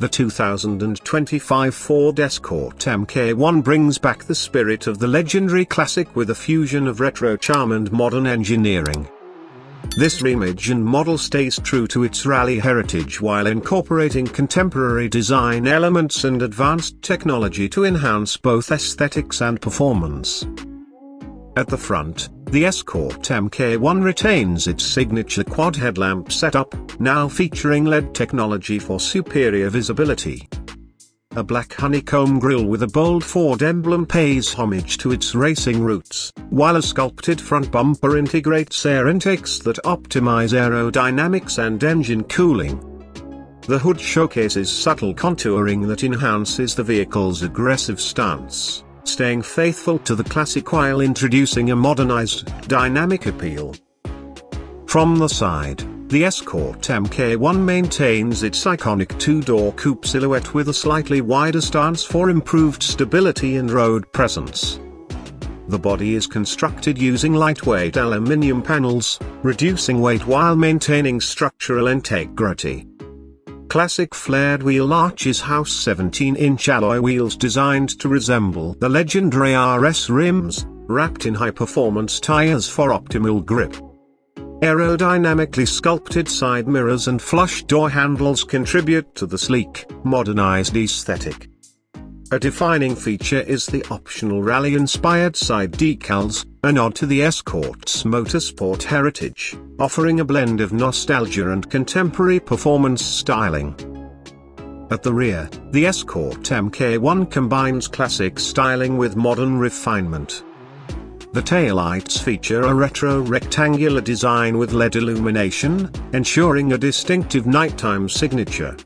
The 2025 Ford Escort MK1 brings back the spirit of the legendary classic with a fusion of retro charm and modern engineering. This reimagined model stays true to its rally heritage while incorporating contemporary design elements and advanced technology to enhance both aesthetics and performance. At the front, the Escort MK1 retains its signature quad headlamp setup, now featuring LED technology for superior visibility. A black honeycomb grille with a bold Ford emblem pays homage to its racing roots, while a sculpted front bumper integrates air intakes that optimize aerodynamics and engine cooling. The hood showcases subtle contouring that enhances the vehicle's aggressive stance, staying faithful to the classic while introducing a modernized, dynamic appeal. From the side, the Escort MK1 maintains its iconic two-door coupe silhouette with a slightly wider stance for improved stability and road presence. The body is constructed using lightweight aluminium panels, reducing weight while maintaining structural integrity. Classic flared wheel arches house 17-inch alloy wheels designed to resemble the legendary RS rims, wrapped in high-performance tires for optimal grip. Aerodynamically sculpted side mirrors and flush door handles contribute to the sleek, modernized aesthetic. A defining feature is the optional rally-inspired side decals, a nod to the Escort's motorsport heritage, offering a blend of nostalgia and contemporary performance styling. At the rear, the Escort MK1 combines classic styling with modern refinement. The taillights feature a retro rectangular design with LED illumination, ensuring a distinctive nighttime signature.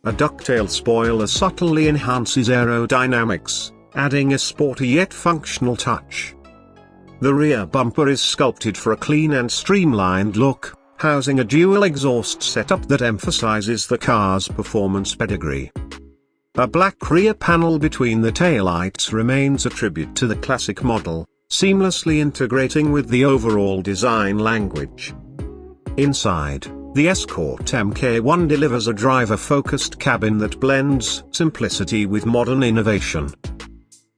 A ducktail spoiler subtly enhances aerodynamics, adding a sporty yet functional touch. The rear bumper is sculpted for a clean and streamlined look, housing a dual exhaust setup that emphasizes the car's performance pedigree. A black rear panel between the taillights remains a tribute to the classic model, seamlessly integrating with the overall design language. Inside, the Escort MK1 delivers a driver-focused cabin that blends simplicity with modern innovation.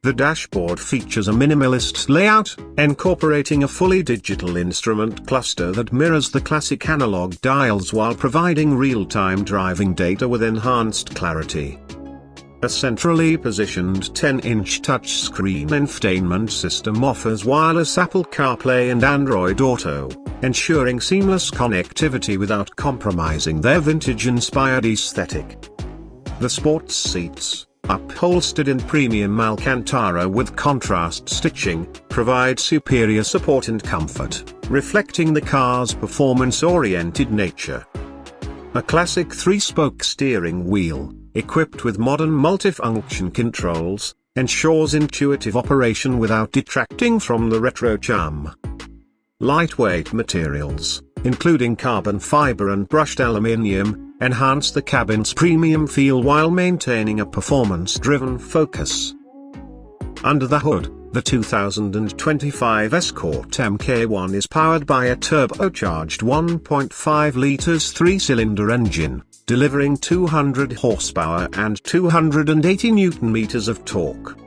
The dashboard features a minimalist layout, incorporating a fully digital instrument cluster that mirrors the classic analog dials while providing real-time driving data with enhanced clarity. A centrally positioned 10-inch touchscreen infotainment system offers wireless Apple CarPlay and Android Auto, ensuring seamless connectivity without compromising their vintage-inspired aesthetic. The sports seats, upholstered in premium Alcantara with contrast stitching, provide superior support and comfort, reflecting the car's performance-oriented nature. A classic 3-spoke steering wheel, equipped with modern multifunction controls, ensures intuitive operation without detracting from the retro charm. Lightweight materials, including carbon fiber and brushed aluminium, enhance the cabin's premium feel while maintaining a performance-driven focus. Under the hood, the 2025 Escort MK1 is powered by a turbocharged 1.5 liters 3-cylinder engine, delivering 200 horsepower and 280 Nm of torque.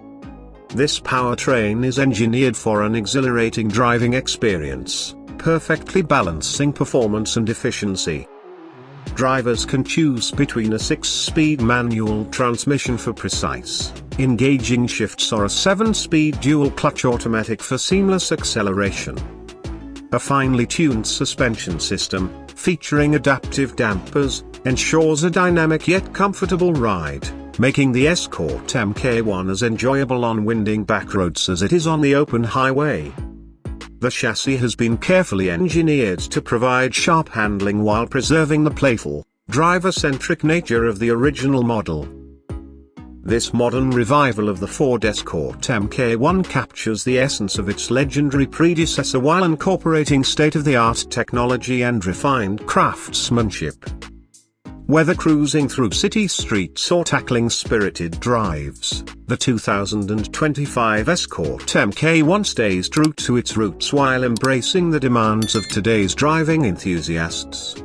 This powertrain is engineered for an exhilarating driving experience, perfectly balancing performance and efficiency. Drivers can choose between a 6-speed manual transmission for precise, engaging shifts or a 7-speed dual-clutch automatic for seamless acceleration. A finely tuned suspension system, featuring adaptive dampers, ensures a dynamic yet comfortable ride, making the Escort MK1 as enjoyable on winding backroads as it is on the open highway. The chassis has been carefully engineered to provide sharp handling while preserving the playful, driver-centric nature of the original model. This modern revival of the Ford Escort MK1 captures the essence of its legendary predecessor while incorporating state-of-the-art technology and refined craftsmanship. Whether cruising through city streets or tackling spirited drives, the 2025 Escort MK1 stays true to its roots while embracing the demands of today's driving enthusiasts.